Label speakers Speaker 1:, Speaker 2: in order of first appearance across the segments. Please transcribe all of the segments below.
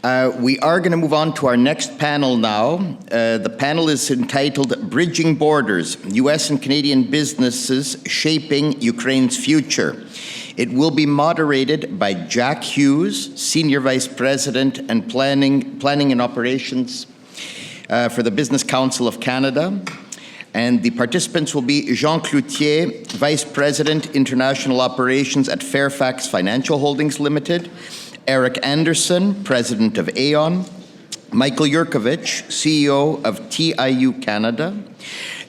Speaker 1: We are going to move on to our next panel now. The panel is entitled Bridging Borders, U.S. and Canadian Businesses Shaping Ukraine's Future. It will be moderated by Jack Hughes, Senior Vice President and Planning and Operations for the Business Council of Canada. And the participants will be Jean Cloutier, Vice President, International Operations at Fairfax Financial Holdings Limited, Eric Anderson, President of Aon, Michael Yurkovich, CEO of TIU Canada,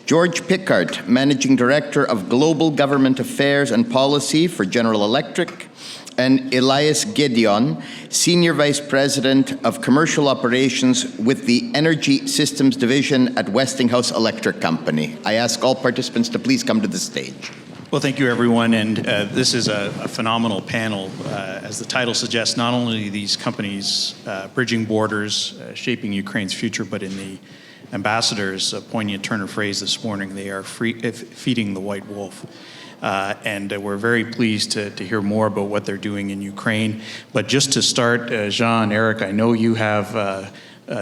Speaker 1: George Pickard, Managing Director of Global Government Affairs and Policy for General Electric, and Elias Gideon, Senior Vice President of Commercial Operations with the Energy Systems Division at Westinghouse Electric Company. I ask all participants to please come to the stage.
Speaker 2: Well, thank you, everyone. And this is a phenomenal panel. As the title suggests, not only these companies bridging borders, shaping Ukraine's future, but in the ambassador's poignant turn of phrase this morning, they are feeding the white wolf. And we're very pleased to hear more about what they're doing in Ukraine. But just to start, Jean, Eric, I know you have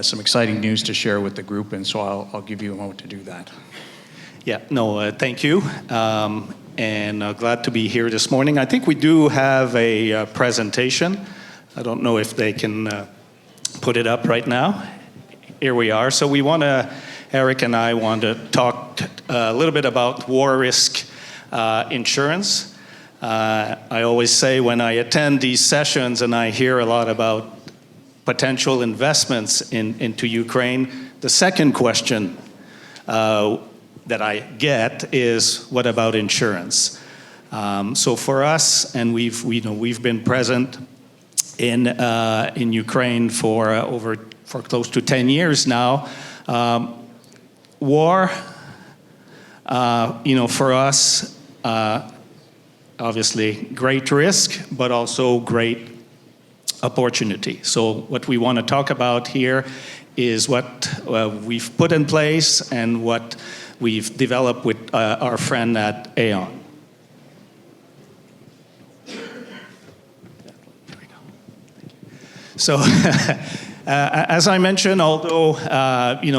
Speaker 2: some exciting news to share with the group, and so I'll give you a moment to do that.
Speaker 3: Yeah, no, thank you. And glad to be here this morning. I think we do have a presentation. I don't know if they can put it up right now. Here we are. So we want to, Eric and I want to talk a little bit about war risk insurance. I always say when I attend these sessions and I hear a lot about potential investments into Ukraine, the second question that I get is, what about insurance? So for us, and we've been present in Ukraine for close to 10 years now. War, for us, obviously great risk, but also great opportunity. So what we want to talk about here is what we've put in place and what we've developed with our friend at Aon. So, as I mentioned, although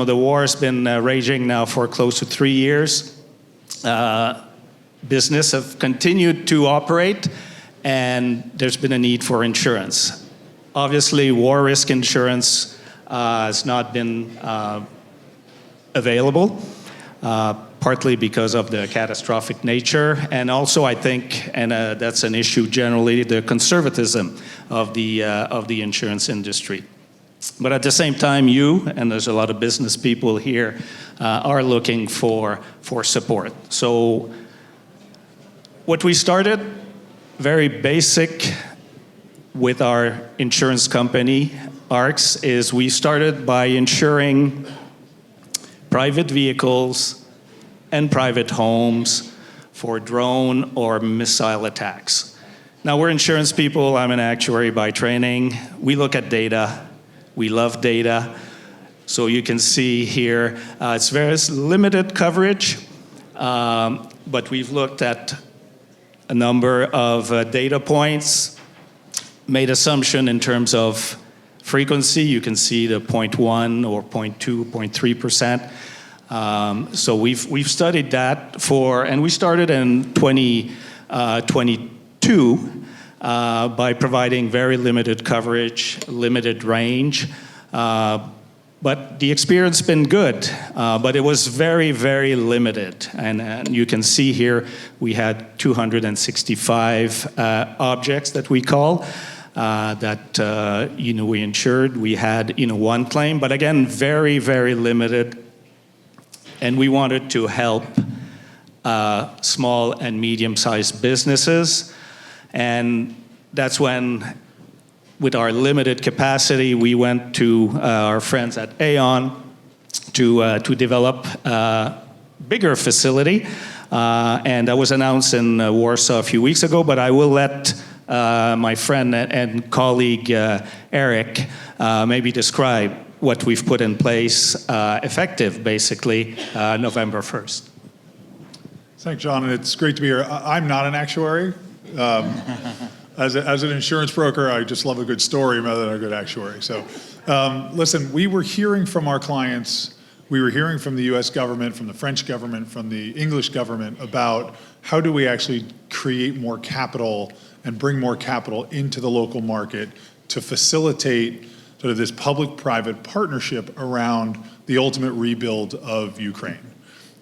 Speaker 3: the war has been raging now for close to 3 years, business have continued to operate, and there's been a need for insurance. Obviously, war risk insurance has not been available, partly because of the catastrophic nature, and also I think, and that's an issue generally, the conservatism of the insurance industry. But at the same time, and there's a lot of business people here, are looking for support. So what we started, very basic with our insurance company, ARX, is we started by insuring private vehicles and private homes for drone or missile attacks. Now, we're insurance people. I'm an actuary by training. We look at data. We love data. So you can see here, it's very limited coverage, but we've looked at a number of data points, made assumption in terms of frequency. You can see the 0.1 or 0.2, 0.3%. So we've studied that and we started in 2022 by providing very limited coverage, limited range. But the experience has been good, but it was very, very limited. And you can see here we had 265 objects that we call that we insured. We had one claim, but again, very, very limited. And we wanted to help small and medium-sized businesses. And that's when, with our limited capacity, we went to our friends at Aon to develop a bigger facility. And that was announced in Warsaw a few weeks ago, but I will let my friend and colleague Eric maybe describe what we've put in place, effective basically November 1st.
Speaker 4: Thanks, John, and it's great to be here. I'm not an actuary. as an insurance broker, I just love a good story rather than a good actuary. So, listen, we were hearing from our clients, we were hearing from the U.S. government, from the French government, from the English government about how do we actually create more capital and bring more capital into the local market to facilitate sort of this public-private partnership around the ultimate rebuild of Ukraine.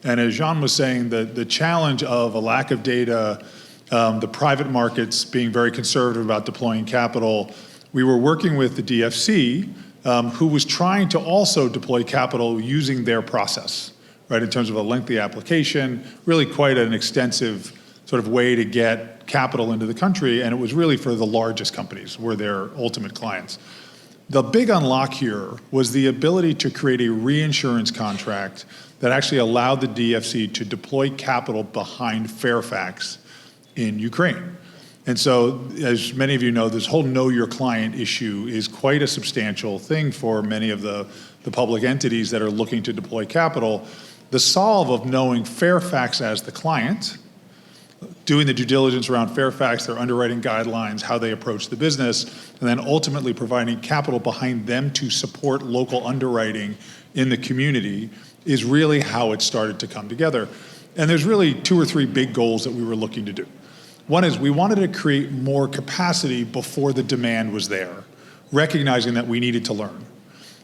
Speaker 4: And as Jean was saying, the challenge of a lack of data, the private markets being very conservative about deploying capital, we were working with the DFC, who was trying to also deploy capital using their process, right, in terms of a lengthy application, really quite an extensive sort of way to get capital into the country, and it was really for the largest companies, were their ultimate clients. The big unlock here was the ability to create a reinsurance contract that actually allowed the DFC to deploy capital behind Fairfax in Ukraine. And so, as many of you know, this whole know your client issue is quite a substantial thing for many of the public entities that are looking to deploy capital. The solve of knowing Fairfax as the client, doing the due diligence around Fairfax, their underwriting guidelines, how they approach the business, and then ultimately providing capital behind them to support local underwriting in the community is really how it started to come together. And there's really 2 or 3 big goals that we were looking to do. One is we wanted to create more capacity before the demand was there, recognizing that we needed to learn.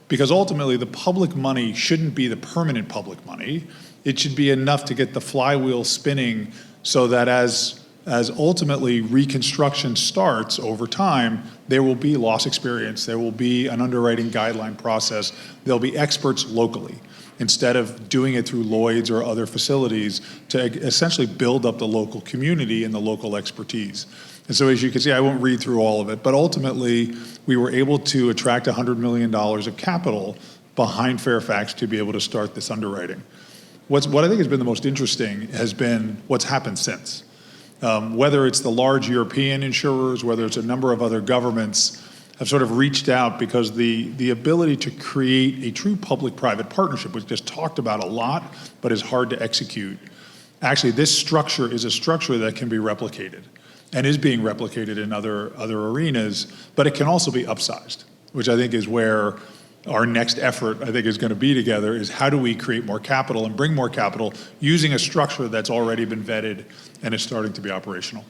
Speaker 4: Because ultimately the public money shouldn't be the permanent public money. It should be enough to get the flywheel spinning so that as ultimately reconstruction starts over time, there will be loss experience, there will be an underwriting guideline process, there'll be experts locally, instead of doing it through Lloyd's or other facilities to essentially build up the local community and the local expertise. And so as you can see, I won't read through all of it, but ultimately we were able to attract $100 million of capital behind Fairfax to be able to start this underwriting. What I think has been the most interesting has been what's happened since. Whether it's the large European insurers, whether it's a number of other governments have sort of reached out because the ability to create a true public-private partnership, which just talked about a lot, but is hard to execute. Actually, this structure is a structure that can be replicated and is being replicated in other arenas, but it can also be upsized, which I think is where our next effort, I think, is going to be together, is how do we create more capital and bring more capital using a structure that's already been vetted and is starting to be operational.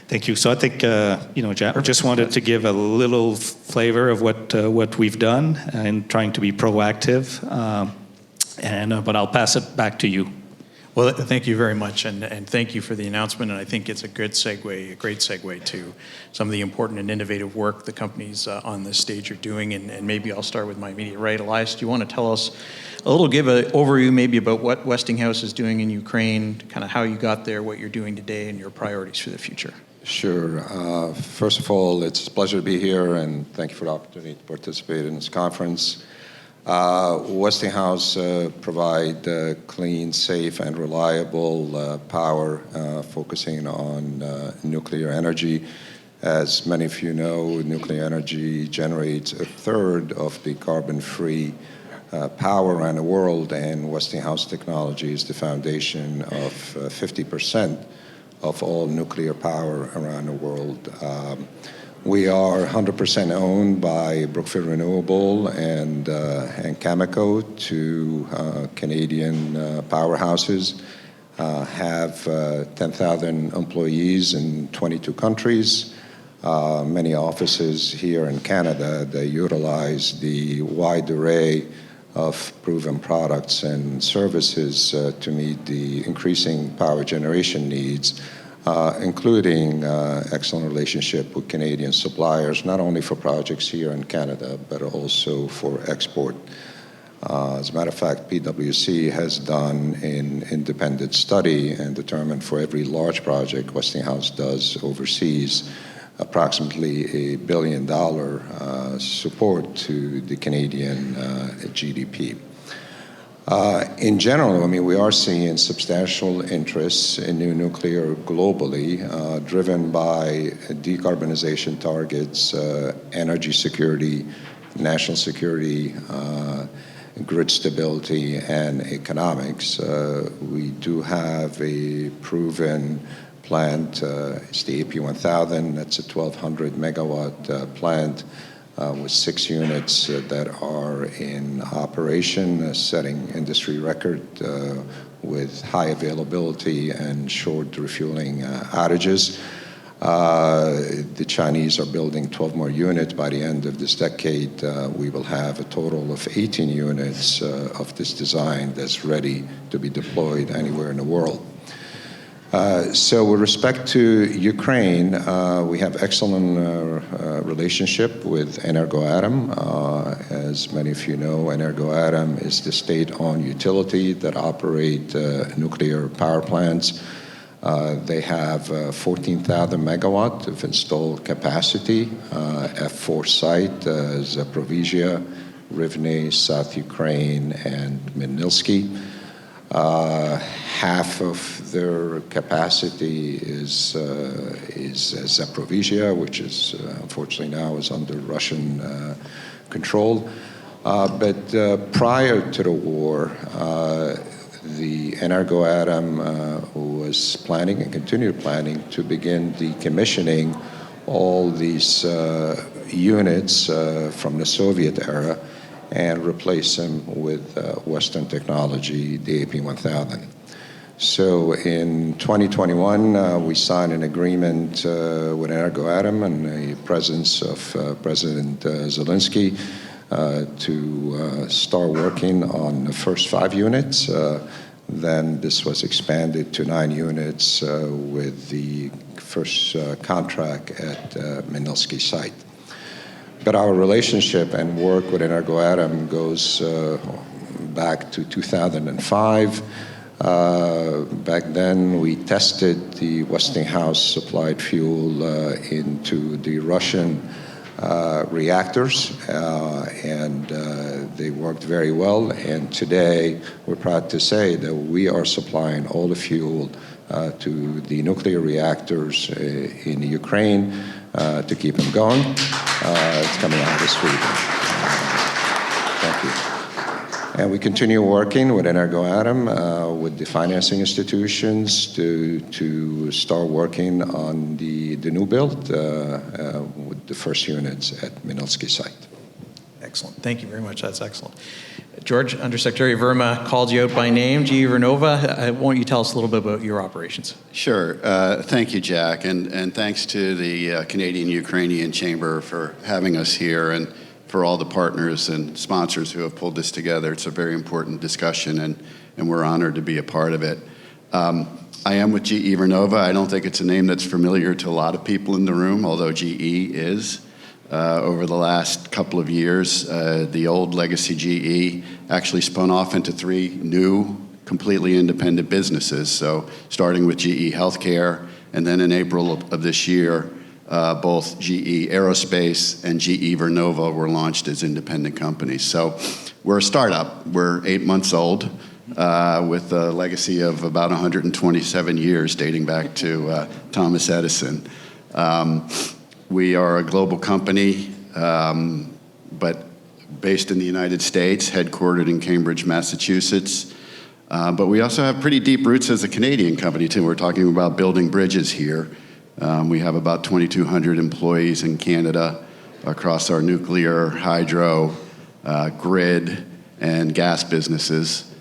Speaker 3: Thank you. So I think, just wanted to give a little flavor of what we've done in trying to be proactive, but I'll pass it back to you.
Speaker 2: Well, thank you very much, and thank you for the announcement, and I think it's a great segue to some of the important and innovative work the companies on this stage are doing, and maybe I'll start with my immediate right. Elias, do you want to tell us give an overview maybe about what Westinghouse is doing in Ukraine, kind of how you got there, what you're doing today, and your priorities for the future?
Speaker 5: Sure. First of all, it's a pleasure to be here, and thank you for the opportunity to participate in this conference. Westinghouse provide clean, safe, and reliable power, focusing on nuclear energy. As many of you know, nuclear energy generates a third of the carbon-free power around the world, and Westinghouse technology is the foundation of 50% of all nuclear power around the world. We are 100% owned by Brookfield Renewable and Cameco, 2 Canadian powerhouses, have 10,000 employees in 22 countries, many offices here in Canada. They utilize the wide array of proven products and services to meet the increasing power generation needs, including excellent relationship with Canadian suppliers, not only for projects here in Canada, but also for export. As a matter of fact, PwC has done an independent study and determined for every large project Westinghouse does overseas, approximately $1 billion support to the Canadian GDP. In general, we are seeing substantial interest in new nuclear globally, driven by decarbonization targets, energy security, national security, grid stability, and economics. We do have a proven plant is the AP1000. That's a 1,200 megawatt plant with 6 units that are in operation, setting industry record with high availability and short refueling outages. The Chinese are building 12 more units. By the end of this decade, we will have a total of 18 units of this design that's ready to be deployed anywhere in the world. So with respect to Ukraine, we have excellent relationship with Energoatom. As many of you know, Energoatom is the state-owned utility that operate nuclear power plants. They have 14,000 megawatt of installed capacity, F4 site, Zaporizhzhia, Rivne, South Ukraine, and Khmelnytskyi. Half of their capacity is Zaporizhzhia, which is unfortunately now is under Russian control. But prior to the war, the Energoatom was planning and continued planning to begin decommissioning all these units from the Soviet era and replace them with Western technology, the AP1000. So in 2021, we signed an agreement with Energoatom in the presence of President Zelensky to start working on the first 5 units. Then this was expanded to 9 units with the first contract at Khmelnytskyi site. But our relationship and work with Energoatom goes back to 2005. Back then, we tested the Westinghouse supplied fuel into the Russian reactors, and they worked very well. And today, we're proud to say that we are supplying all the fuel to the nuclear reactors in Ukraine to keep them going. It's coming out of Sweden. Thank you. And we continue working with Energoatom, with the financing institutions to start working on the new build with the first units at Khmelnytskyi site.
Speaker 2: Excellent. Thank you very much. That's excellent. George, Undersecretary Verma called you out by name. GE Vernova, why don't you tell us a little bit about your operations?
Speaker 6: Sure. Thank you, Jack, and thanks to the Canadian-Ukrainian Chamber for having us here and for all the partners and sponsors who have pulled this together. It's a very important discussion, and we're honored to be a part of it. I am with GE Vernova. I don't think it's a name that's familiar to a lot of people in the room, although GE is. Over the last couple of years, the old legacy GE actually spun off into 3 new, completely independent businesses. So starting with GE Healthcare, and then in April of this year, both GE Aerospace and GE Vernova were launched as independent companies. So we're a startup. We're 8 months old with a legacy of about 127 years dating back to Thomas Edison. We are a global company, but based in the United States, headquartered in Cambridge, Massachusetts. But we also have pretty deep roots as a Canadian company, too. We're talking about building bridges here. We have about 2,200 employees in Canada across our nuclear, hydro, grid, and gas businesses.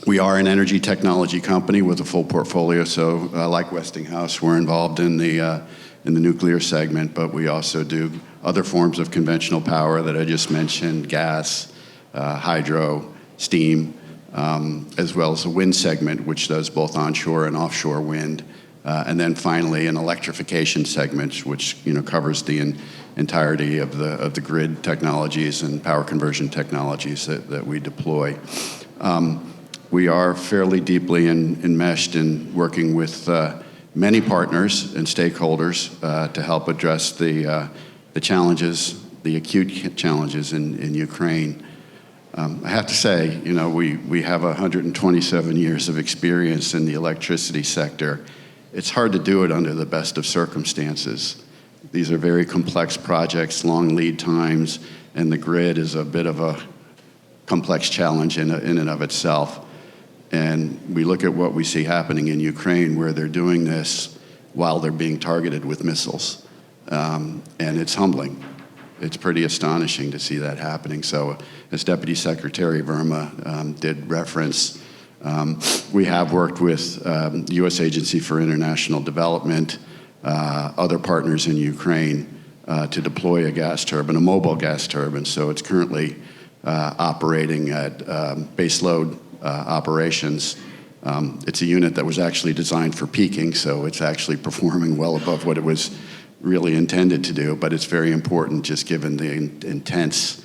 Speaker 6: We are an energy technology company with a full portfolio, so like Westinghouse, we're involved in the nuclear segment, but we also do other forms of conventional power that I just mentioned, gas, hydro, steam, as well as the wind segment, which does both onshore and offshore wind. And then finally, an electrification segment, which covers the entirety of the grid technologies and power conversion technologies that we deploy. We are fairly deeply enmeshed in working with many partners and stakeholders to help address the challenges, the acute challenges in Ukraine. I have to say, we have 127 years of experience in the electricity sector. It's hard to do it under the best of circumstances. These are very complex projects, long lead times, and the grid is a bit of a complex challenge in and of itself. And we look at what we see happening in Ukraine, where they're doing this while they're being targeted with missiles. And it's humbling. It's pretty astonishing to see that happening. So as Deputy Secretary Verma did reference, we have worked with the U.S. Agency for International Development, other partners in Ukraine, to deploy a gas turbine, a mobile gas turbine. So it's currently operating at base load operations. It's a unit that was actually designed for peaking, so it's actually performing well above what it was really intended to do, but it's very important just given the intense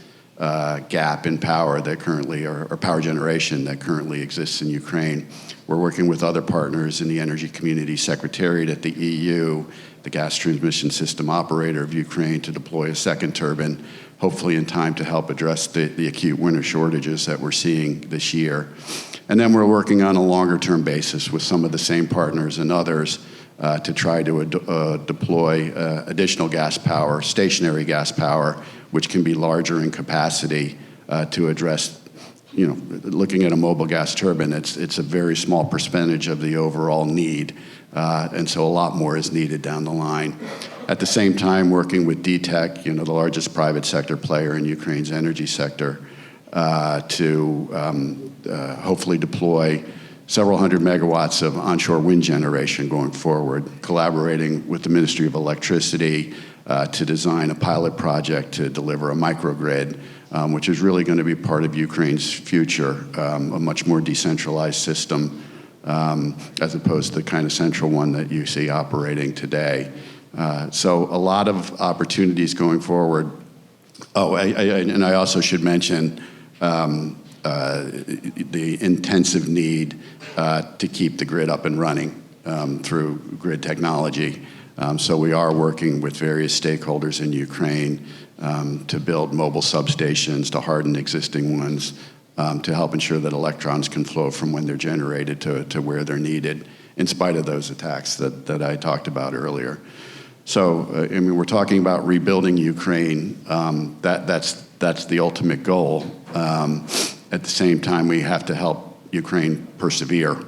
Speaker 6: gap in power that currently, or power generation that currently exists in Ukraine. We're working with other partners in the Energy Community Secretariat at the EU, the Gas Transmission System Operator of Ukraine, to deploy a second turbine, hopefully in time to help address the acute winter shortages that we're seeing this year. And then we're working on a longer-term basis with some of the same partners and others to try to deploy additional gas power, stationary gas power, which can be larger in capacity to address, looking at a mobile gas turbine, it's a very small percentage of the overall need, and so a lot more is needed down the line. At the same time, working with DTEK, the largest private sector player in Ukraine's energy sector, to hopefully deploy several hundred megawatts of onshore wind generation going forward, collaborating with the Ministry of Electricity to design a pilot project to deliver a microgrid, which is really going to be part of Ukraine's future, a much more decentralized system as opposed to the kind of central one that you see operating today. So a lot of opportunities going forward. Oh, and I also should mention the intensive need to keep the grid up and running through grid technology. So we are working with various stakeholders in Ukraine to build mobile substations, to harden existing ones, to help ensure that electrons can flow from when they're generated to where they're needed, in spite of those attacks that I talked about earlier. So, we're talking about rebuilding Ukraine. That's the ultimate goal. At the same time, we have to help Ukraine persevere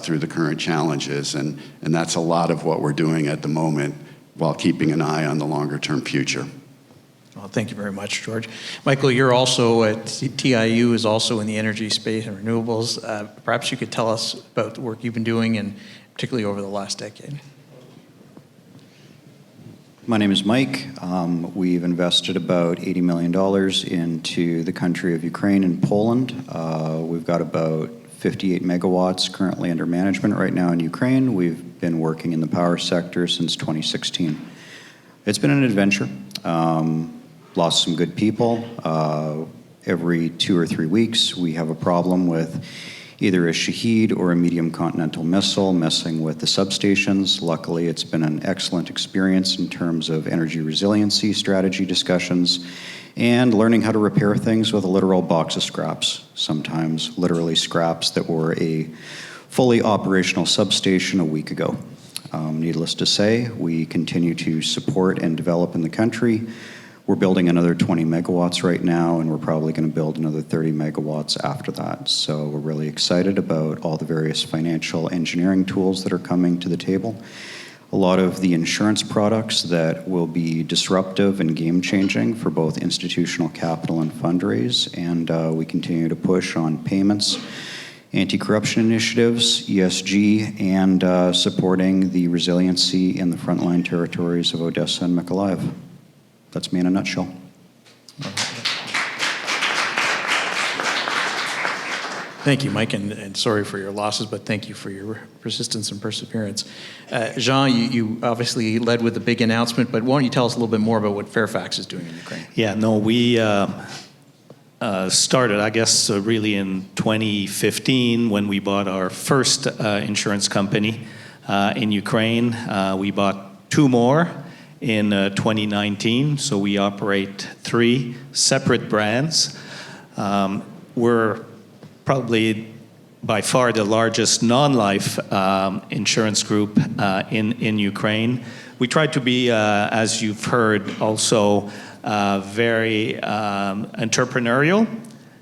Speaker 6: through the current challenges, and that's a lot of what we're doing at the moment while keeping an eye on the longer-term future.
Speaker 2: Well, thank you very much, George. Michael, you're also at TIU, is also in the energy space and renewables. Perhaps you could tell us about the work you've been doing, and particularly over the last decade.
Speaker 7: My name is Mike. We've invested about $80 million into the country of Ukraine and Poland. We've got about 58 megawatts currently under management right now in Ukraine. We've been working in the power sector since 2016. It's been an adventure. Lost some good people. Every 2 or 3 weeks, we have a problem with either a Shahed or a medium continental missile messing with the substations. Luckily, it's been an excellent experience in terms of energy resiliency strategy discussions and learning how to repair things with a literal box of scraps, sometimes literally scraps that were a fully operational substation a week ago. Needless to say, we continue to support and develop in the country. We're building another 20 megawatts right now, and we're probably going to build another 30 megawatts after that. So we're really excited about all the various financial engineering tools that are coming to the table. A lot of the insurance products that will be disruptive and game-changing for both institutional capital and fundraise, and we continue to push on payments, anti-corruption initiatives, ESG, and supporting the resiliency in the frontline territories of Odessa and Mykolaiv. That's me in a nutshell.
Speaker 2: Thank you, Mike, and sorry for your losses, but thank you for your persistence and perseverance. Jean, you obviously led with the big announcement, but why don't you tell us a little bit more about what Fairfax is doing in Ukraine?
Speaker 3: Yeah, no, we started, I guess, really in 2015 when we bought our first insurance company in Ukraine. We bought 2 more in 2019, so we operate 3 separate brands. We're probably by far the largest non-life insurance group in Ukraine. We try to be, as you've heard, also very entrepreneurial,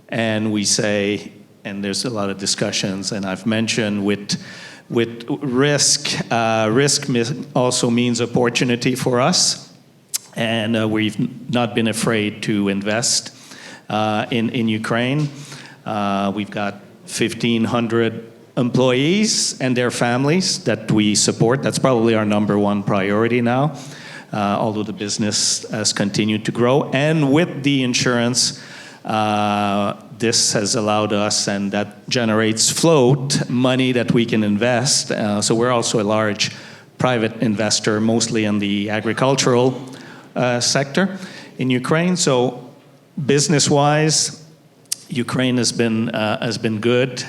Speaker 3: and we say and there's a lot of discussions, and I've mentioned with risk, also means opportunity for us, and we've not been afraid to invest in Ukraine. We've got 1,500 employees and their families that we support. That's probably our number one priority now, although the business has continued to grow. And with the insurance, this has allowed us, and that generates float money that we can invest. So we're also a large private investor, mostly in the agricultural sector in Ukraine. So business-wise, Ukraine has been good.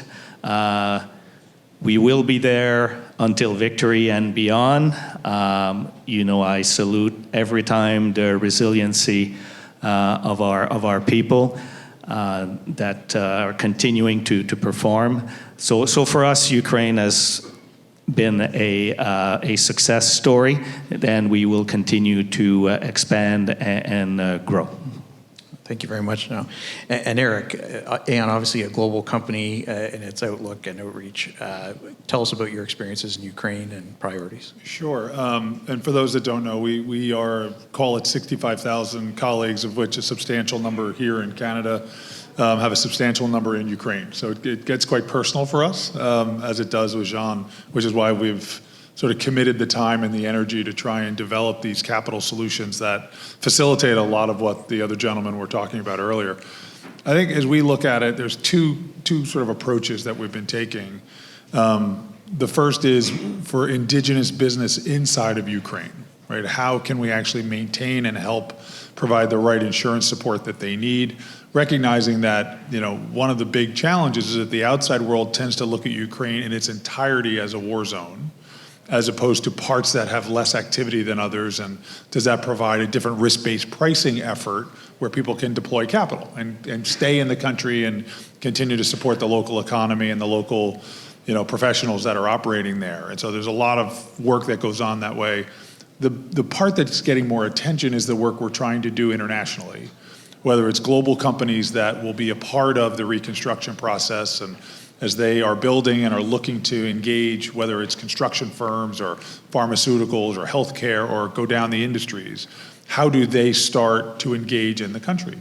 Speaker 3: We will be there until victory and beyond. I salute every time the resiliency of our people that are continuing to perform. So for us, Ukraine has been a success story, and we will continue to expand and grow.
Speaker 2: Thank you very much. Now, and Eric, Aon, obviously a global company in its outlook and outreach. Tell us about your experiences in Ukraine and priorities.
Speaker 4: Sure. And for those that don't know, we are, call it 65,000 colleagues, of which a substantial number here in Canada have a substantial number in Ukraine. So it gets quite personal for us, as it does with Jean, which is why we've sort of committed the time and the energy to try and develop these capital solutions that facilitate a lot of what the other gentlemen were talking about earlier. I think as we look at it, there's two sort of approaches that we've been taking. The first is for indigenous business inside of Ukraine, right? How can we actually maintain and help provide the right insurance support that they need? Recognizing that, one of the big challenges is that the outside world tends to look at Ukraine in its entirety as a war zone, as opposed to parts that have less activity than others, and does that provide a different risk-based pricing effort where people can deploy capital and stay in the country and continue to support the local economy and the local professionals that are operating there. And so there's a lot of work that goes on that way. The part that's getting more attention is the work we're trying to do internationally, whether it's global companies that will be a part of the reconstruction process, and as they are building and are looking to engage, whether it's construction firms or pharmaceuticals or healthcare or go down the industries, how do they start to engage in the country?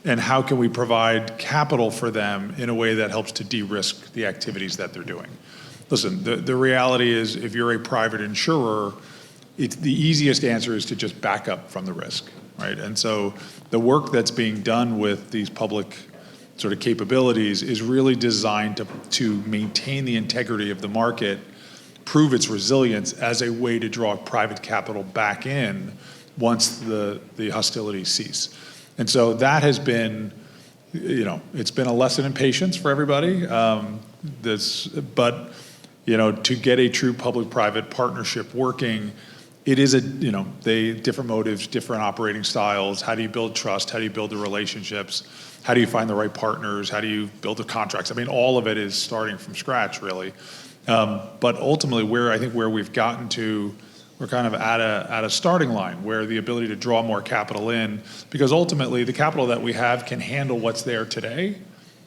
Speaker 4: And how can we provide capital for them in a way that helps to de-risk the activities that they're doing? Listen, the reality is if you're a private insurer, the easiest answer is to just back up from the risk, right? And so the work that's being done with these public sort of capabilities is really designed to maintain the integrity of the market, prove its resilience as a way to draw private capital back in once the hostilities cease. And so that has been, it's been a lesson in patience for everybody. But to get a true public-private partnership working, it is different motives, different operating styles. How do you build trust? How do you build the relationships? How do you find the right partners? How do you build the contracts? I mean, all of it is starting from scratch, really. But ultimately, where we've gotten to, we're kind of at a starting line where the ability to draw more capital in, because ultimately the capital that we have can handle what's there today.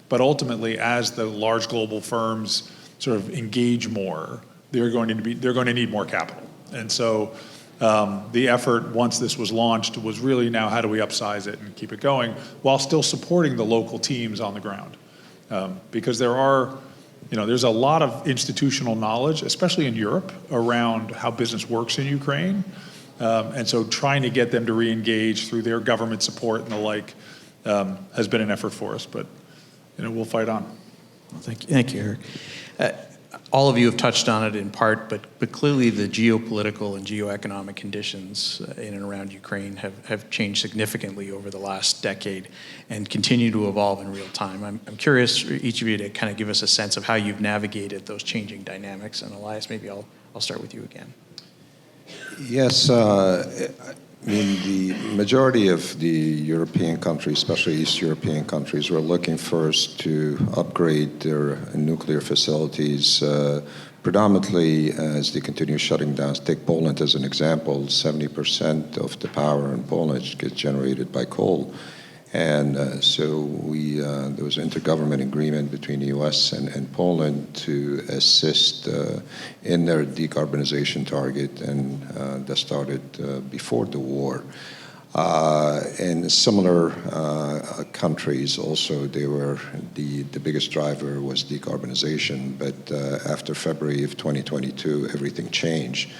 Speaker 4: But ultimately, as the large global firms sort of engage more, they're going to need more capital. And so the effort, once this was launched, was really now how do we upsize it and keep it going while still supporting the local teams on the ground. Because there's a lot of institutional knowledge, especially in Europe, around how business works in Ukraine. And so trying to get them to re-engage through their government support and the like has been an effort for us. But we'll fight on.
Speaker 2: Well, thank you, Eric. All of you have touched on it in part, but clearly the geopolitical and geoeconomic conditions in and around Ukraine have changed significantly over the last decade and continue to evolve in real time. I'm curious for each of you to kind of give us a sense of how you've navigated those changing dynamics. And Elias, maybe I'll start with you again.
Speaker 5: Yes, the majority of the European countries, especially East European countries, were looking first to upgrade their nuclear facilities, predominantly as they continue shutting down. Take Poland as an example. 70% of the power in Poland gets generated by coal. And there was an intergovernment agreement between the U.S. and Poland to assist in their decarbonization target, and that started before the war. In similar countries also, the biggest driver was decarbonization, but after February of 2022, everything changed.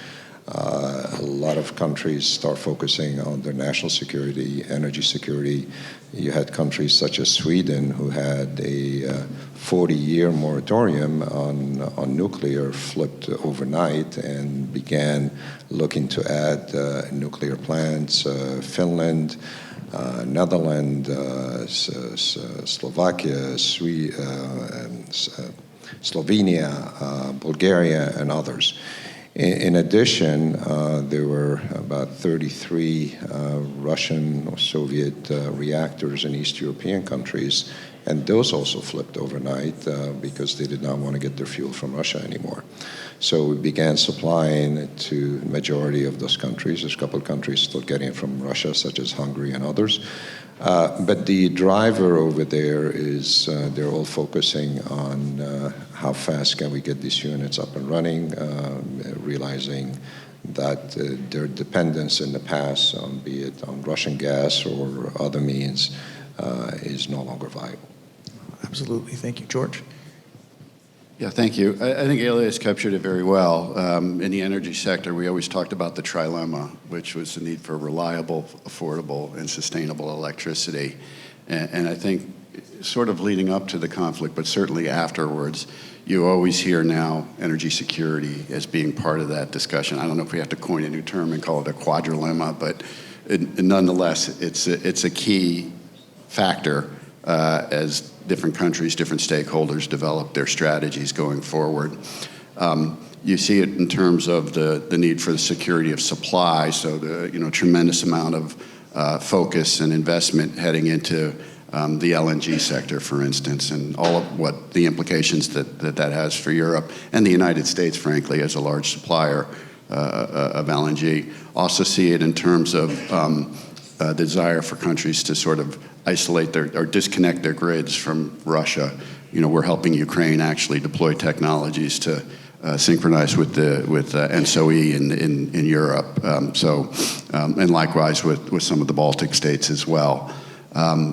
Speaker 5: A lot of countries start focusing on their national security, energy security. You had countries such as Sweden, who had a 40-year moratorium on nuclear, flipped overnight and began looking to add nuclear plants. Finland, Netherlands, Slovakia, Slovenia, Bulgaria, and others. In addition, there were about 33 Russian or Soviet reactors in East European countries, and those also flipped overnight because they did not want to get their fuel from Russia anymore. So we began supplying to the majority of those countries. There's a couple of countries still getting it from Russia, such as Hungary and others. But the driver over there is they're all focusing on how fast can we get these units up and running, realizing that their dependence in the past, be it on Russian gas or other means, is no longer viable.
Speaker 1: Absolutely. Thank you. George?
Speaker 6: Yeah, thank you. I think Elias captured it very well. In the energy sector, we always talked about the trilemma, which was the need for reliable, affordable, and sustainable electricity. And I think sort of leading up to the conflict, but certainly afterwards, you always hear now energy security as being part of that discussion. I don't know if we have to coin a new term and call it a quadrilemma, but nonetheless, it's a key factor as different countries, different stakeholders develop their strategies going forward. You see it in terms of the need for the security of supply, so the tremendous amount of focus and investment heading into the LNG sector, for instance, and all of what the implications that has for Europe and the United States, frankly, as a large supplier of LNG. Also see it in terms of the desire for countries to sort of isolate or disconnect their grids from Russia. We're helping Ukraine actually deploy technologies to synchronize with ENTSO-E in Europe. And likewise with some of the Baltic states as well.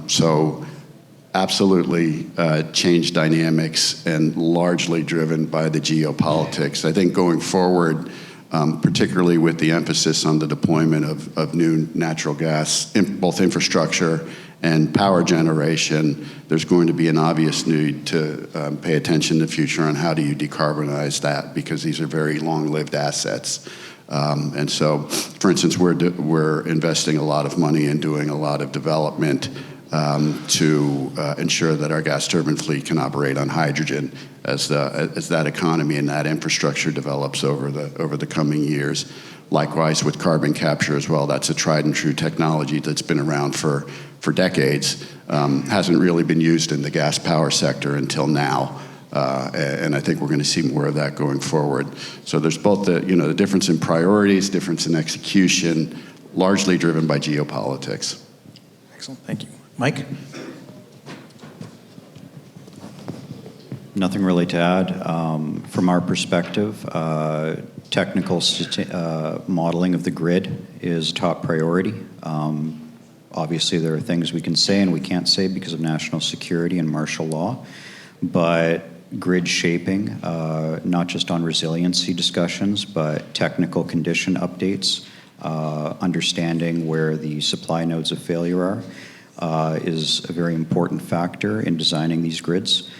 Speaker 6: So absolutely changed dynamics and largely driven by the geopolitics. I think going forward, particularly with the emphasis on the deployment of new natural gas, both infrastructure and power generation, there's going to be an obvious need to pay attention in the future on how do you decarbonize that, because these are very long-lived assets. And so, for instance, we're investing a lot of money and doing a lot of development to ensure that our gas turbine fleet can operate on hydrogen as that economy and that infrastructure develops over the coming years. Likewise with carbon capture as well. That's a tried and true technology that's been around for decades. Hasn't really been used in the gas power sector until now. And I think we're going to see more of that going forward. So there's both the difference in priorities, difference in execution, largely driven by geopolitics.
Speaker 1: Excellent. Thank you. Mike?
Speaker 7: Nothing really to add. From our perspective, technical modeling of the grid is top priority. Obviously, there are things we can say and we can't say because of national security and martial law, but grid shaping, not just on resiliency discussions, but technical condition updates, understanding where the supply nodes of failure are, is a very important factor in designing these grids.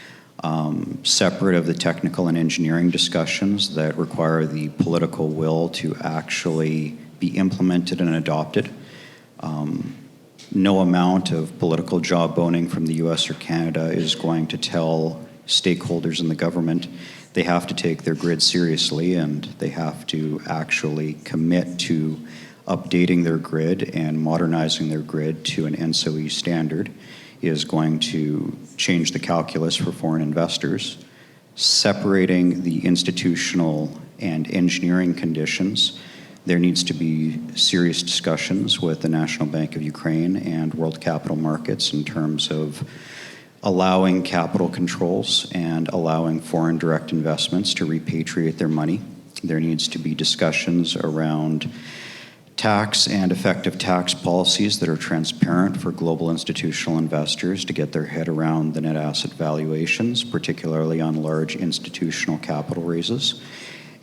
Speaker 7: Separate of the technical and engineering discussions that require the political will to actually be implemented and adopted. No amount of political jawboning from the US or Canada is going to tell stakeholders in the government they have to take their grid seriously and they have to actually commit to updating their grid and modernizing their grid to an ENTSO-E standard is going to change the calculus for foreign investors. Separating the institutional and engineering conditions There needs to be serious discussions with the National Bank of Ukraine and World Capital Markets in terms of allowing capital controls and allowing foreign direct investments to repatriate their money. There needs to be discussions around tax and effective tax policies that are transparent for global institutional investors to get their head around the net asset valuations, particularly on large institutional capital raises.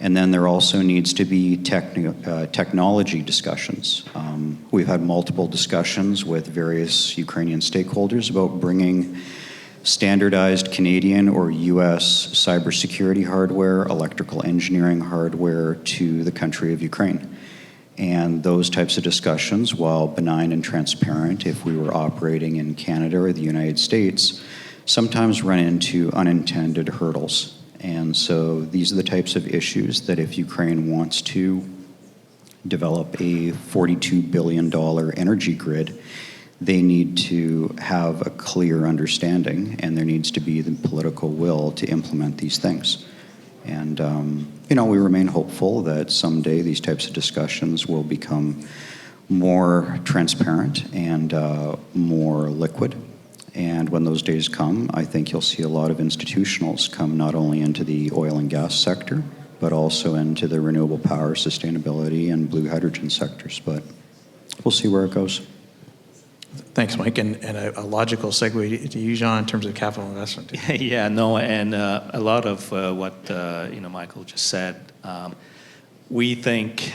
Speaker 7: And then there also needs to be technology discussions. We've had multiple discussions with various Ukrainian stakeholders about bringing standardized Canadian or U.S. cybersecurity hardware, electrical engineering hardware to the country of Ukraine. And those types of discussions, while benign and transparent, if we were operating in Canada or the United States, sometimes run into unintended hurdles. And so these are the types of issues that if Ukraine wants to develop a $42 billion energy grid, they need to have a clear understanding, and there needs to be the political will to implement these things. And, we remain hopeful that someday these types of discussions will become more transparent and more liquid. And when those days come, I think you'll see a lot of institutionals come not only into the oil and gas sector, but also into the renewable power, sustainability, and blue hydrogen sectors. But we'll see where it goes.
Speaker 2: Thanks, Mike. And a logical segue to you, Jean, in terms of capital investment.
Speaker 3: Yeah, no, and a lot of what Michael just said. We think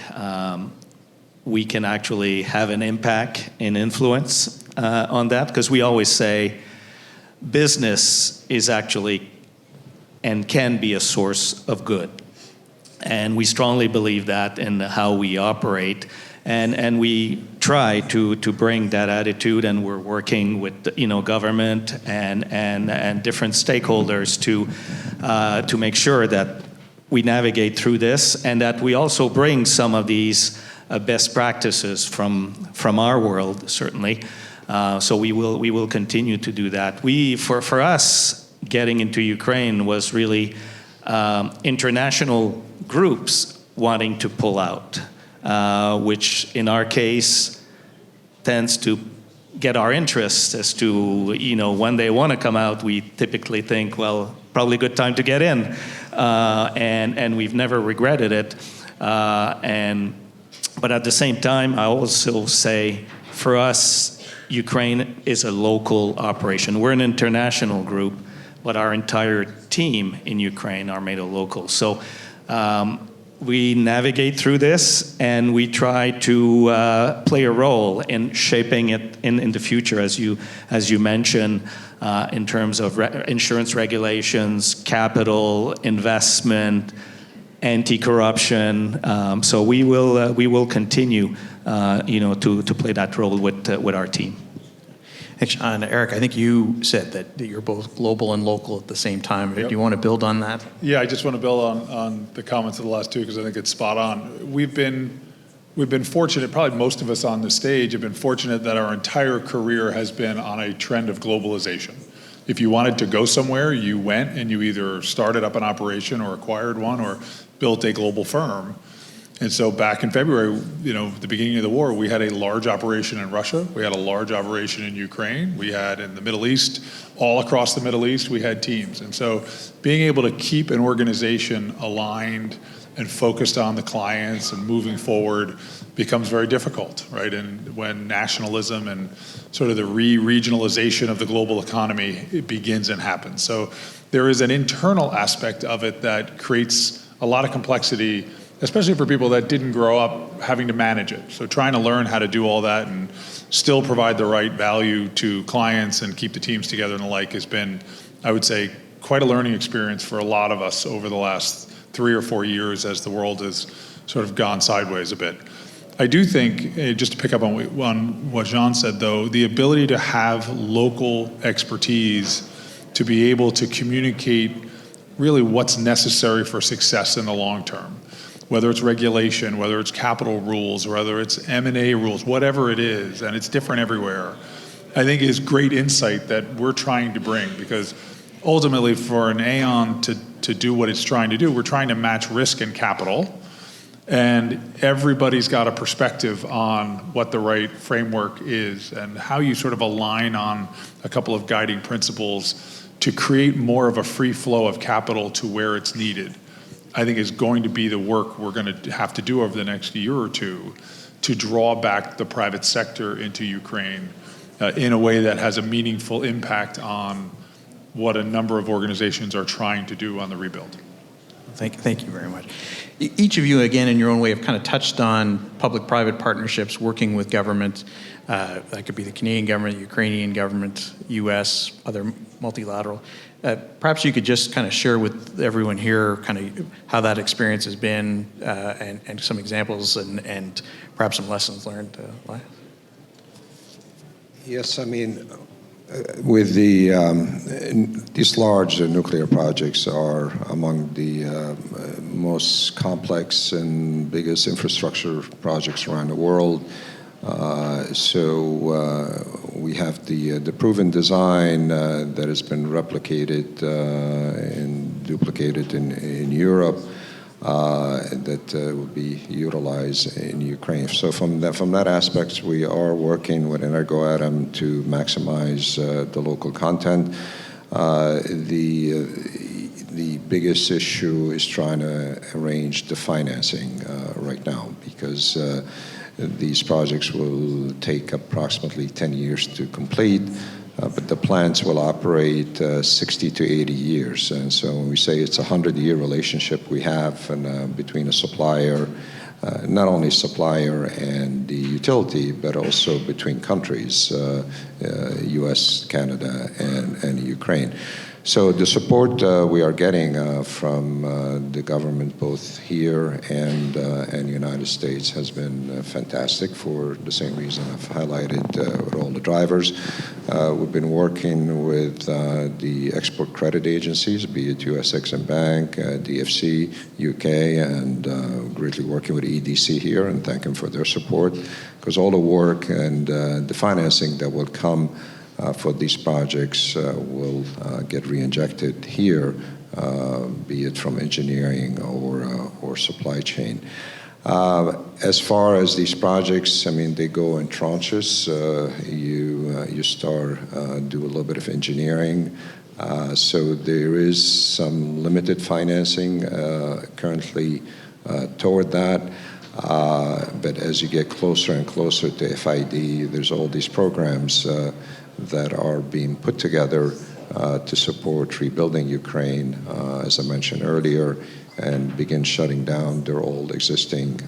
Speaker 3: we can actually have an impact and influence on that, because we always say business is actually and can be a source of good. And we strongly believe that in how we operate. And we try to bring that attitude, and we're working with government and different stakeholders to make sure that we navigate through this, and that we also bring some of these best practices from our world, certainly. So we will continue to do that. For us, getting into Ukraine was really international groups wanting to pull out. Which in our case tends to get our interest as to, when they want to come out, we typically think, well, probably a good time to get in. And we've never regretted it. But at the same time, I also say, for us, Ukraine is a local operation. We're an international group, but our entire team in Ukraine are made of locals. So we navigate through this, and we try to play a role in shaping it in the future, as you mentioned, in terms of insurance regulations, capital, investment, anti-corruption. So we will continue, to play that role with our team.
Speaker 2: Thanks, Sean. Eric, I think you said that you're both global and local at the same time.
Speaker 4: Yep.
Speaker 2: Do you want to build on that?
Speaker 4: Yeah, I just want to build on the comments of the last two, because I think it's spot on. We've been fortunate, probably most of us on the stage have been fortunate that our entire career has been on a trend of globalization. If you wanted to go somewhere, you went and you either started up an operation or acquired one or built a global firm. And so back in February, the beginning of the war, we had a large operation in Russia. We had a large operation in Ukraine. We had in the Middle East, all across the Middle East, we had teams. And so being able to keep an organization aligned and focused on the clients and moving forward becomes very difficult, right? And when nationalism and sort of the re-regionalization of the global economy, it begins and happens. So there is an internal aspect of it that creates a lot of complexity, especially for people that didn't grow up having to manage it. So trying to learn how to do all that and still provide the right value to clients and keep the teams together and the like has been, I would say, quite a learning experience for a lot of us over the last 3 or 4 years as the world has sort of gone sideways a bit. I do think, just to pick up on what Jean said though, the ability to have local expertise to be able to communicate really what's necessary for success in the long term. Whether it's regulation, whether it's capital rules, whether it's M&A rules, whatever it is, and it's different everywhere, I think is great insight that we're trying to bring, because ultimately for an Aon to do what it's trying to do, we're trying to match risk and capital And everybody's got a perspective on what the right framework is and how you sort of align on a couple of guiding principles to create more of a free flow of capital to where it's needed, I think is going to be the work we're going to have to do over the next year or two to draw back the private sector into Ukraine in a way that has a meaningful impact on what a number of organizations are trying to do on the rebuild.
Speaker 2: Thank you very much. Each of you, again, in your own way, have kind of touched on public-private partnerships, working with government. That could be the Canadian government, Ukrainian government, U.S., other multilateral. Perhaps you could just kind of share with everyone here kind of how that experience has been and some examples and perhaps some lessons learned.
Speaker 5: Yes, I mean, with these large nuclear projects are among the most complex and biggest infrastructure projects around the world. So we have the proven design that has been replicated and duplicated in Europe that will be utilized in Ukraine. So from that aspect, we are working with Energoatom to maximize the local content. The biggest issue is trying to arrange the financing right now, because these projects will take approximately 10 years to complete, but the plants will operate 60 to 80 years. And so when we say it's a 100-year relationship we have between a supplier, not only supplier and the utility, but also between countries, US, Canada, and Ukraine. So the support we are getting from the government, both here and the United States, has been fantastic for the same reason I've highlighted with all the drivers. We've been working with the export credit agencies, be it US Exim Bank, DFC, UK, and greatly working with EDC here, and thank them for their support, because all the work and the financing that will come for these projects will get re-injected here, be it from engineering or supply chain. As far as these projects, I mean, they go in tranches. You start, do a little bit of engineering. So there is some limited financing currently toward that. But as you get closer and closer to FID, there's all these programs that are being put together to support rebuilding Ukraine, as I mentioned earlier, and begin shutting down their old existing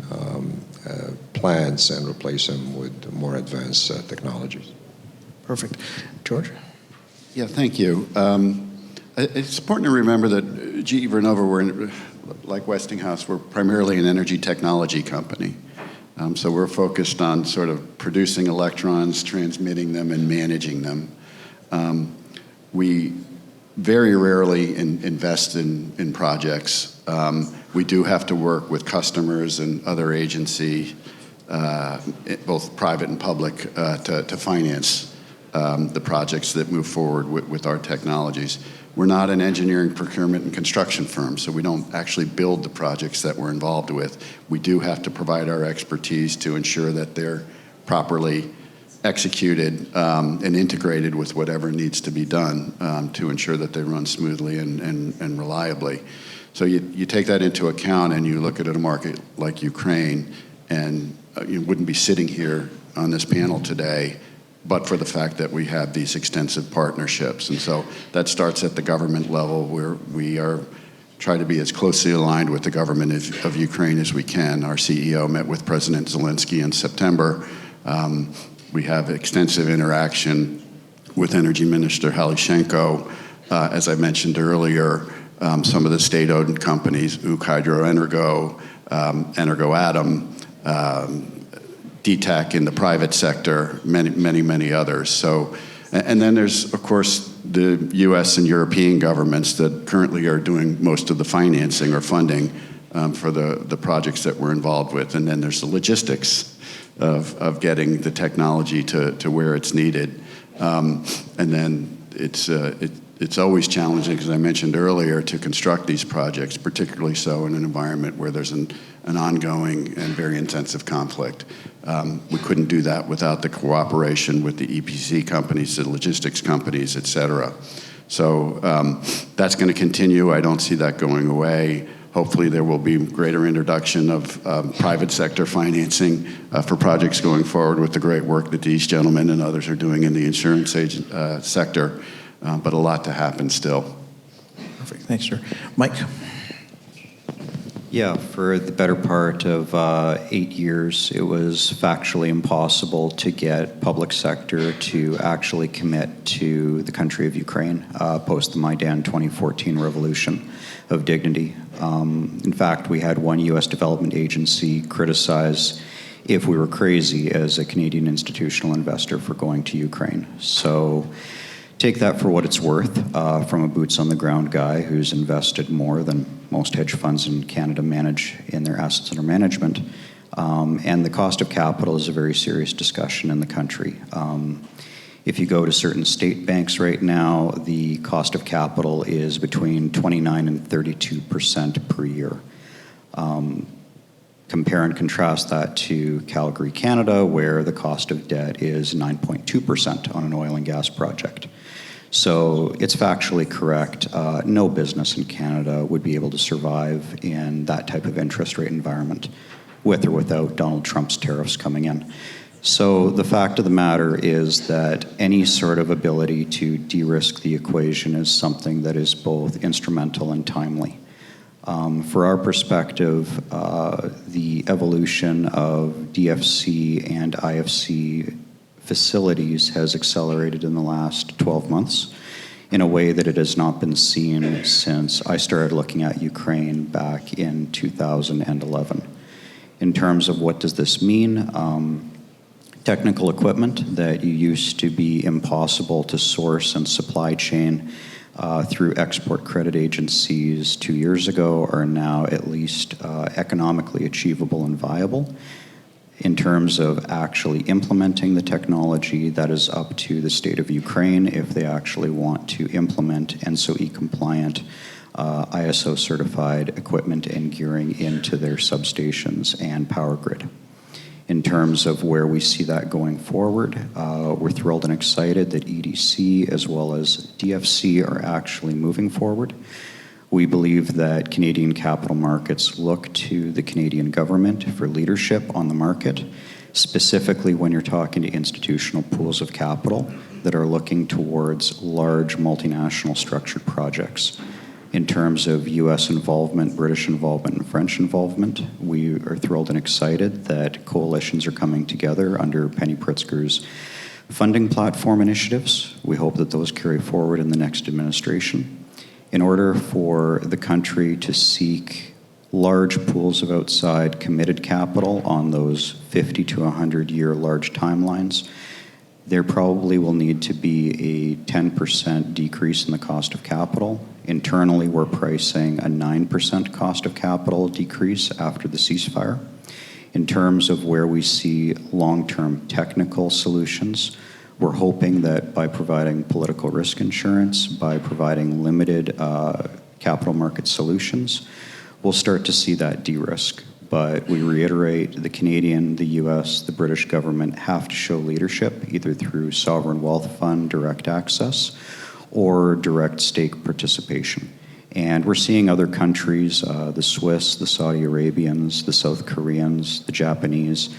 Speaker 5: plants and replace them with more advanced technologies.
Speaker 2: Perfect. George?
Speaker 6: Yeah, thank you. It's important to remember that GE Vernova, like Westinghouse, we're primarily an energy technology company. So we're focused on sort of producing electrons, transmitting them, and managing them. We very rarely invest in projects. We do have to work with customers and other agencies, both private and public, to finance the projects that move forward with our technologies. We're not an engineering, procurement, and construction firm, so we don't actually build the projects that we're involved with. We do have to provide our expertise to ensure that they're properly executed and integrated with whatever needs to be done to ensure that they run smoothly and reliably. So you take that into account and you look at a market like Ukraine, and you wouldn't be sitting here on this panel today but for the fact that we have these extensive partnerships. And so that starts at the government level, where we are trying to be as closely aligned with the government of Ukraine as we can. Our CEO met with President Zelensky in September. We have extensive interaction with Energy Minister Halyshchenko. As I mentioned earlier, some of the state-owned companies, Ukhrhydroenergo, Energoatom, DTEC in the private sector, many others. So, and then there's, of course, the U.S. and European governments that currently are doing most of the financing or funding for the projects that we're involved with. And then there's the logistics of getting the technology to where it's needed. And then it's always challenging, as I mentioned earlier, to construct these projects, particularly so in an environment where there's an ongoing and very intensive conflict. We couldn't do that without the cooperation with the EPC companies, the logistics companies, et cetera. So that's going to continue. I don't see that going away. Hopefully there will be greater introduction of private sector financing for projects going forward with the great work that these gentlemen and others are doing in the insurance sector. But a lot to happen still.
Speaker 8: Perfect. Thanks, sir. Mike?
Speaker 7: Yeah, for the better part of 8 years, it was factually impossible to get public sector to actually commit to the country of Ukraine post the Maidan 2014 revolution of dignity. In fact, we had one U.S. development agency criticize if we were crazy as a Canadian institutional investor for going to Ukraine. So take that for what it's worth from a boots-on-the-ground guy who's invested more than most hedge funds in Canada manage in their assets under management. And the cost of capital is a very serious discussion in the country. If you go to certain state banks right now, the cost of capital is between 29 and 32% per year. Compare and contrast that to Calgary, Canada, where the cost of debt is 9.2% on an oil and gas project. So it's factually correct. No business in Canada would be able to survive in that type of interest rate environment, with or without Donald Trump's tariffs coming in. So the fact of the matter is that any sort of ability to de-risk the equation is something that is both instrumental and timely. For our perspective, the evolution of DFC and IFC facilities has accelerated in the last 12 months in a way that it has not been seen since I started looking at Ukraine back in 2011. In terms of what does this mean, technical equipment that used to be impossible to source and supply chain through export credit agencies 2 years ago are now at least economically achievable and viable. In terms of actually implementing the technology, that is up to the state of Ukraine if they actually want to implement ENSO-E-compliant, ISO-certified equipment and gearing into their substations and power grid. In terms of where we see that going forward, we're thrilled and excited that EDC as well as DFC are actually moving forward. We believe that Canadian capital markets look to the Canadian government for leadership on the market, specifically when you're talking to institutional pools of capital that are looking towards large multinational structured projects. In terms of U.S. involvement, British involvement, and French involvement, we are thrilled and excited that coalitions are coming together under Penny Pritzker's funding platform initiatives. We hope that those carry forward in the next administration. In order for the country to seek large pools of outside committed capital on those 50 to 100-year large timelines, there probably will need to be a 10% decrease in the cost of capital. Internally, we're pricing a 9% cost of capital decrease after the ceasefire. In terms of where we see long-term technical solutions, we're hoping that by providing political risk insurance, by providing limited capital market solutions, we'll start to see that de-risk. But we reiterate, the Canadian, the US, the British government have to show leadership, either through sovereign wealth fund direct access or direct stake participation. And we're seeing other countries, the Swiss, the Saudi Arabians, the South Koreans, the Japanese,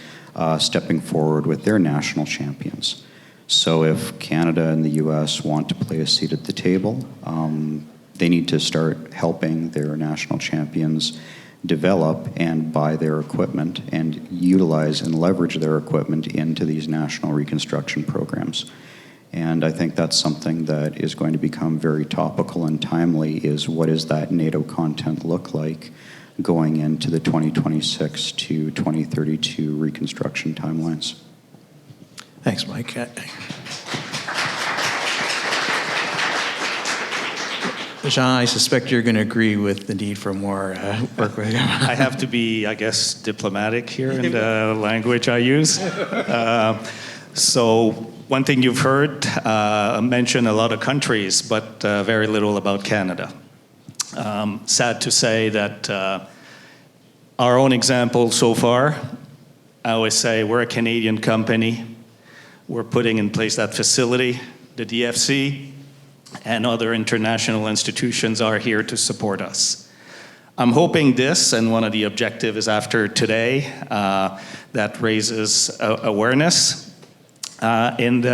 Speaker 7: stepping forward with their national champions. So if Canada and the US want to play a seat at the table, they need to start helping their national champions develop and buy their equipment and utilize and leverage their equipment into these national reconstruction programs. And I think that's something that is going to become very topical and timely, is what does that NATO content look like going into the 2026 to 2032 reconstruction timelines.
Speaker 8: Thanks, Mike. Jean, I suspect you're going to agree with the need for more work with him.
Speaker 3: I have to be, I guess, diplomatic here in the language I use. So one thing you've heard mention a lot of countries, but very little about Canada. Sad to say that our own example so far, I always say we're a Canadian company. We're putting in place that facility. The DFC and other international institutions are here to support us. I'm hoping this, and one of the objectives is after today, that raises awareness in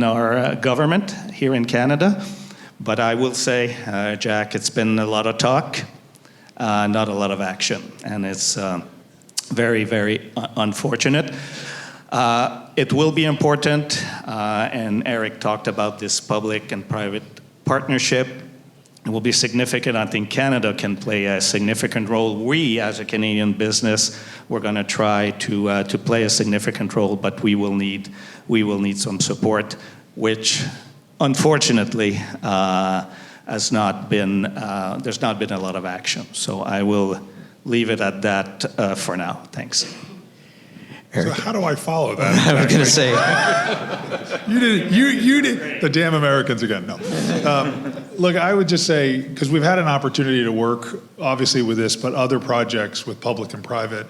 Speaker 3: our government here in Canada. But I will say, Jack, it's been a lot of talk, not a lot of action, and it's very, very unfortunate. It will be important, and Eric talked about this public and private partnership. It will be significant. I think Canada can play a significant role. We, as a Canadian business, we're going to try to play a significant role, but we will need some support, which unfortunately has not been. There's not been a lot of action. So I will leave it at that for now. Thanks.
Speaker 4: So how do I follow that?
Speaker 8: I was going to say,
Speaker 4: You did. The damn Americans again. No. Look, I would just say, because we've had an opportunity to work, obviously, with this, but other projects with public and private.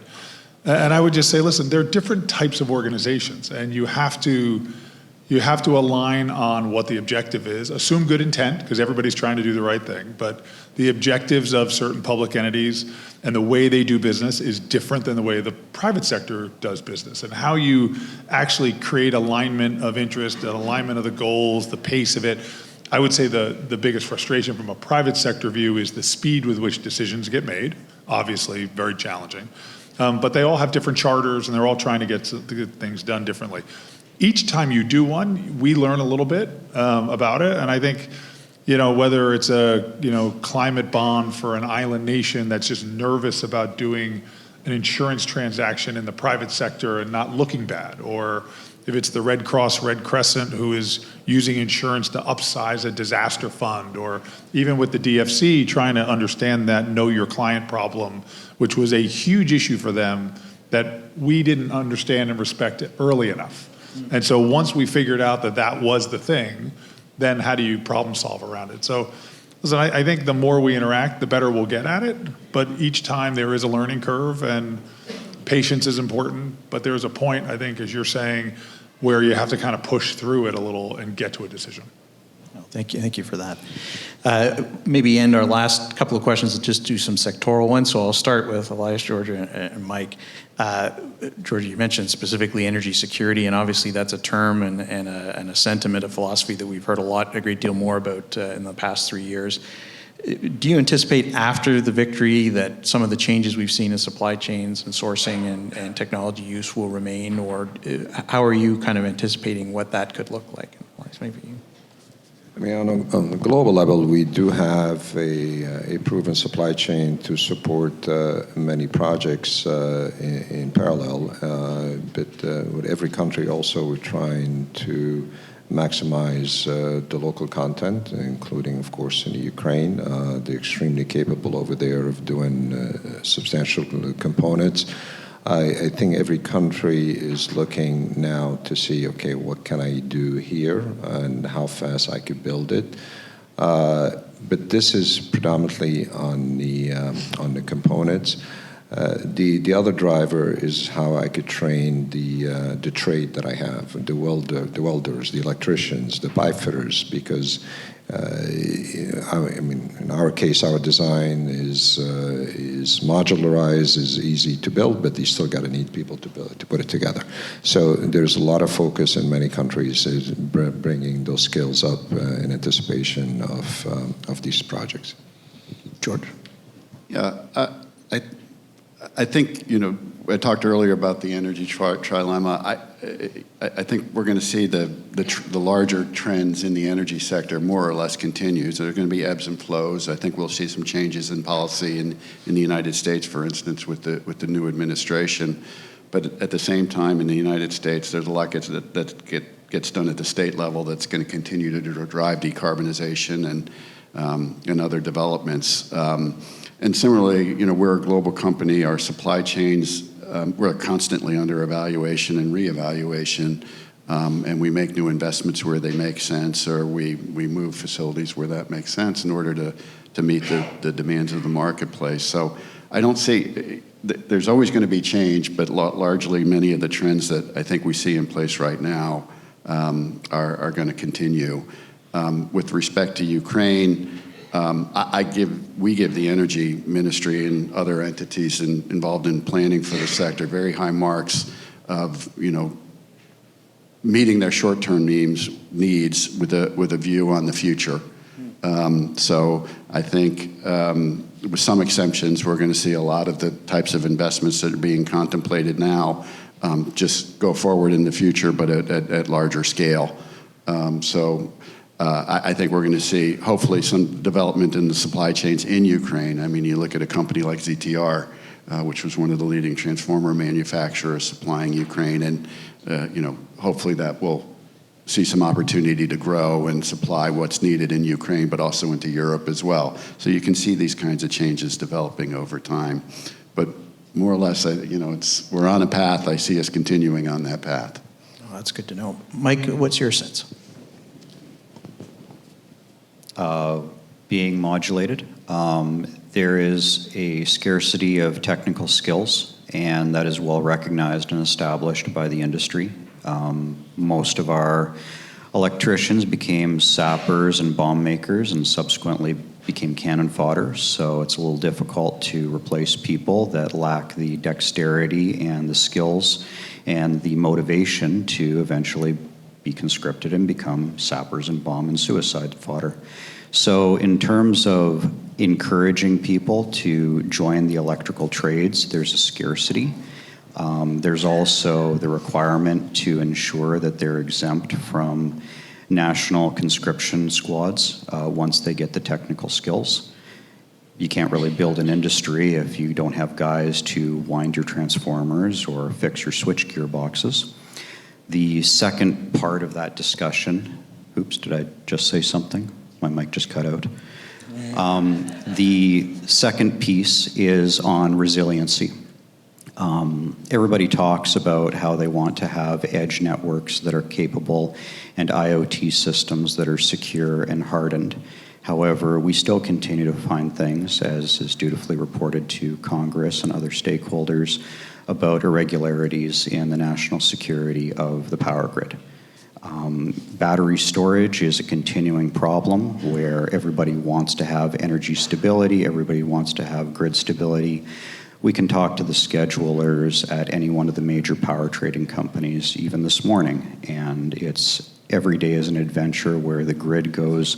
Speaker 4: And I would just say, listen, there are different types of organizations, and you have to align on what the objective is. Assume good intent, because everybody's trying to do the right thing. But the objectives of certain public entities and the way they do business is different than the way the private sector does business. And how you actually create alignment of interest, an alignment of the goals, the pace of it. I would say the biggest frustration from a private sector view is the speed with which decisions get made. Obviously, very challenging. But they all have different charters, and they're all trying to get things done differently. Each time you do one, we learn a little bit about it. And I think, whether it's a, climate bond for an island nation that's just nervous about doing an insurance transaction in the private sector and not looking bad, or if it's the Red Cross, Red Crescent who is using insurance to upsize a disaster fund, or even with the DFC trying to understand that know your client problem, which was a huge issue for them that we didn't understand and respect it early enough. And so once we figured out that that was the thing, then how do you problem solve around it? So listen, I think the more we interact, the better we'll get at it. But each time there is a learning curve, and patience is important. But there's a point, I think, as you're saying, where you have to kind of push through it a little and get to a decision.
Speaker 8: Thank you for that. Maybe end our last couple of questions and just do some sectoral ones. So I'll start with Elias, Georgia, and Mike. Georgia, you mentioned specifically energy security, and obviously that's a term and a sentiment, a philosophy that we've heard a great deal more about in the past 3 years. Do you anticipate after the victory that some of the changes we've seen in supply chains and sourcing and technology use will remain, or how are you kind of anticipating what that could look like? Elias, maybe you.
Speaker 5: I mean, on a global level, we do have a proven supply chain to support many projects in parallel. But with every country also, we're trying to maximize the local content, including, of course, in the Ukraine. They're extremely capable over there of doing substantial components. I think every country is looking now to see, okay, what can I do here and how fast I could build it. But this is predominantly on the components. The other driver is how I could train the trade that I have, the welders, the electricians, the pipe fitters, because I mean, in our case, our design is modularized, is easy to build, but you still got to need people to put it together. So there's a lot of focus in many countries is bringing those skills up in anticipation of these projects.
Speaker 8: George?
Speaker 6: Yeah, I think, I talked earlier about the energy trilemma. I think we're going to see the larger trends in the energy sector more or less continue. So there are going to be ebbs and flows. I think we'll see some changes in policy in the United States, for instance, with the new administration. But at the same time, in the United States, there's a lot that gets done at the state level that's going to continue to drive decarbonization and other developments. And similarly, we're a global company. Our supply chains, we're constantly under evaluation and reevaluation. and we make new investments where they make sense, or we move facilities where that makes sense in order to meet the demands of the marketplace. So I don't see, there's always going to be change, but largely many of the trends that I think we see in place right now are going to continue. With respect to Ukraine, we give the Energy Ministry and other entities involved in planning for the sector very high marks of, meeting their short-term needs with a view on the future. So I think, with some exemptions, we're going to see a lot of the types of investments that are being contemplated now just go forward in the future, but at larger scale. I think we're going to see, hopefully, some development in the supply chains in Ukraine. I mean, you look at a company like ZTR, which was one of the leading transformer manufacturers supplying Ukraine, and hopefully that will see some opportunity to grow and supply what's needed in Ukraine, but also into Europe as well. So you can see these kinds of changes developing over time. But more or less, we're on a path. I see us continuing on that path.
Speaker 8: Oh, that's good to know. Mike, what's your sense?
Speaker 7: Being modulated. There is a scarcity of technical skills, and that is well recognized and established by the industry. Most of our electricians became sappers and bomb makers and subsequently became cannon fodder, so it's a little difficult to replace people that lack the dexterity and the skills and the motivation to eventually be conscripted and become sappers and bomb and suicide fodder. So in terms of encouraging people to join the electrical trades, there's a scarcity. There's also the requirement to ensure that they're exempt from national conscription squads once they get the technical skills. You can't really build an industry if you don't have guys to wind your transformers or fix your switchgear boxes. The second part of that discussion, oops, did I just say something? My mic just cut out. The second piece is on resiliency. Everybody talks about how they want to have edge networks that are capable and IoT systems that are secure and hardened. However, we still continue to find things, as is dutifully reported to Congress and other stakeholders, about irregularities in the national security of the power grid. Battery storage is a continuing problem where everybody wants to have energy stability, everybody wants to have grid stability. We can talk to the schedulers at any one of the major power trading companies even this morning, and it's every day is an adventure where the grid goes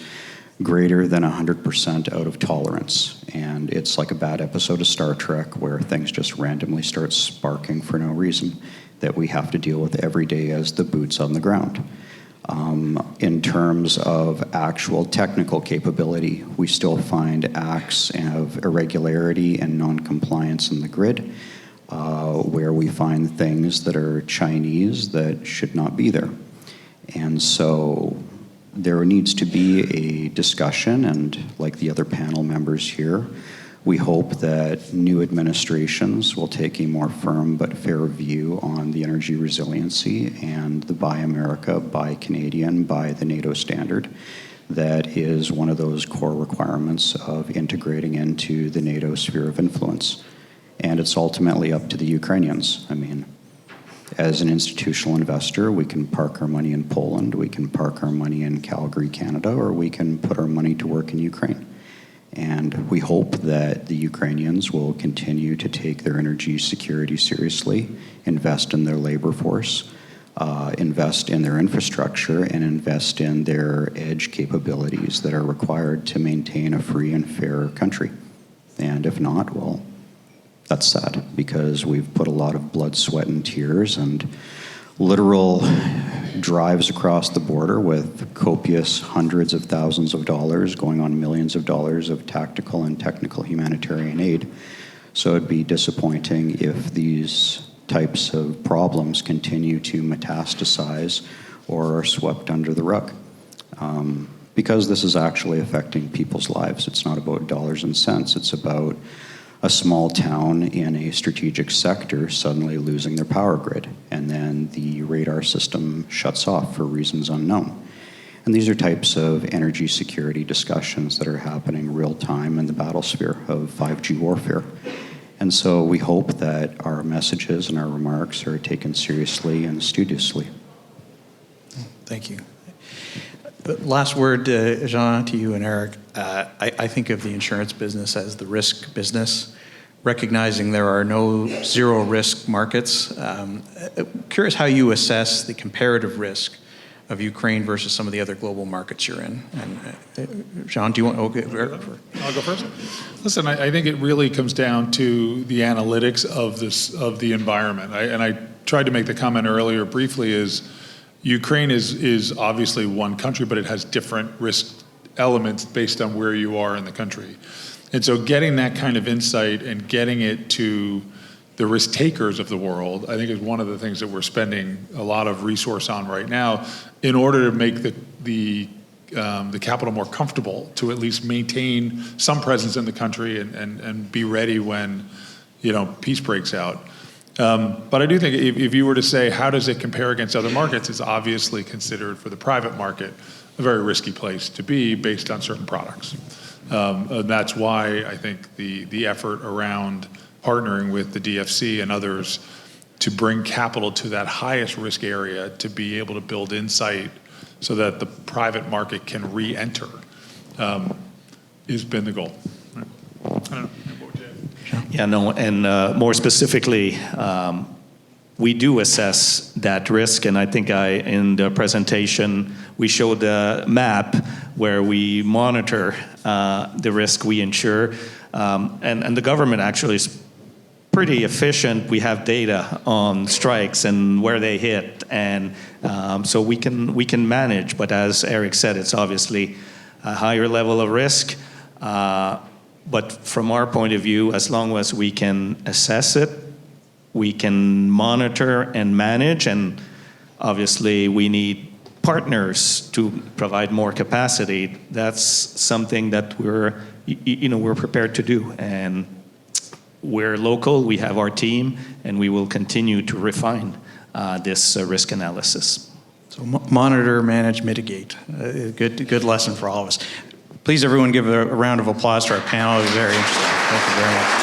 Speaker 7: greater than 100% out of tolerance, and it's like a bad episode of Star Trek where things just randomly start sparking for no reason that we have to deal with every day as the boots on the ground. In terms of actual technical capability, we still find acts of irregularity and non-compliance in the grid, where we find things that are Chinese that should not be there. And so there needs to be a discussion, and like the other panel members here, we hope that new administrations will take a more firm but fair view on the energy resiliency and the Buy America, Buy Canadian, Buy the NATO standard. That is one of those core requirements of integrating into the NATO sphere of influence. And it's ultimately up to the Ukrainians. I mean, as an institutional investor, we can park our money in Poland, we can park our money in Calgary, Canada, or we can put our money to work in Ukraine. And we hope that the Ukrainians will continue to take their energy security seriously, invest in their labor force, invest in their infrastructure, and invest in their edge capabilities that are required to maintain a free and fair country. And if not, well, that's sad, because we've put a lot of blood, sweat, and tears and literal drives across the border with copious hundreds of thousands of dollars going on millions of dollars of tactical and technical humanitarian aid. So it'd be disappointing if these types of problems continue to metastasize or are swept under the rug. Because this is actually affecting people's lives. It's not about dollars and cents. It's about a small town in a strategic sector suddenly losing their power grid, and then the radar system shuts off for reasons unknown. And these are types of energy security discussions that are happening real time in the battlesphere of 5G warfare. And so we hope that our messages and our remarks are taken seriously and studiously.
Speaker 8: Thank you. But last word, Jean, to you and Eric. I think of the insurance business as the risk business, recognizing there are no zero risk markets. Curious how you assess the comparative risk of Ukraine versus some of the other global markets you're in. And Jean, do you want? Okay, Eric.
Speaker 4: I'll go first. Listen, I think it really comes down to the analytics of the environment. I tried to make the comment earlier briefly is Ukraine is obviously one country, but it has different risk elements based on where you are in the country. And so getting that kind of insight and getting it to the risk takers of the world, I think is one of the things that we're spending a lot of resource on right now in order to make the capital more comfortable to at least maintain some presence in the country and be ready when, peace breaks out. But I do think if you were to say, how does it compare against other markets, it's obviously considered for the private market a very risky place to be based on certain products. And that's why I think the effort around partnering with the DFC and others to bring capital to that highest risk area to be able to build insight so that the private market can re-enter has been the goal. Right. I don't know. What would you add?
Speaker 3: Yeah, no, and more specifically, we do assess that risk, and I think in the presentation, we showed a map where we monitor the risk we insure, and the government actually is pretty efficient. We have data on strikes and where they hit, and so we can manage, but as Eric said, it's obviously a higher level of risk, but from our point of view, as long as we can assess it, we can monitor and manage, and obviously we need partners to provide more capacity. That's something that we're prepared to do, and we're local, we have our team, and we will continue to refine this risk analysis.
Speaker 8: So monitor, manage, mitigate. Good lesson for all of us. Please, everyone, give a round of applause to our panel. It was very interesting. Thank you very much.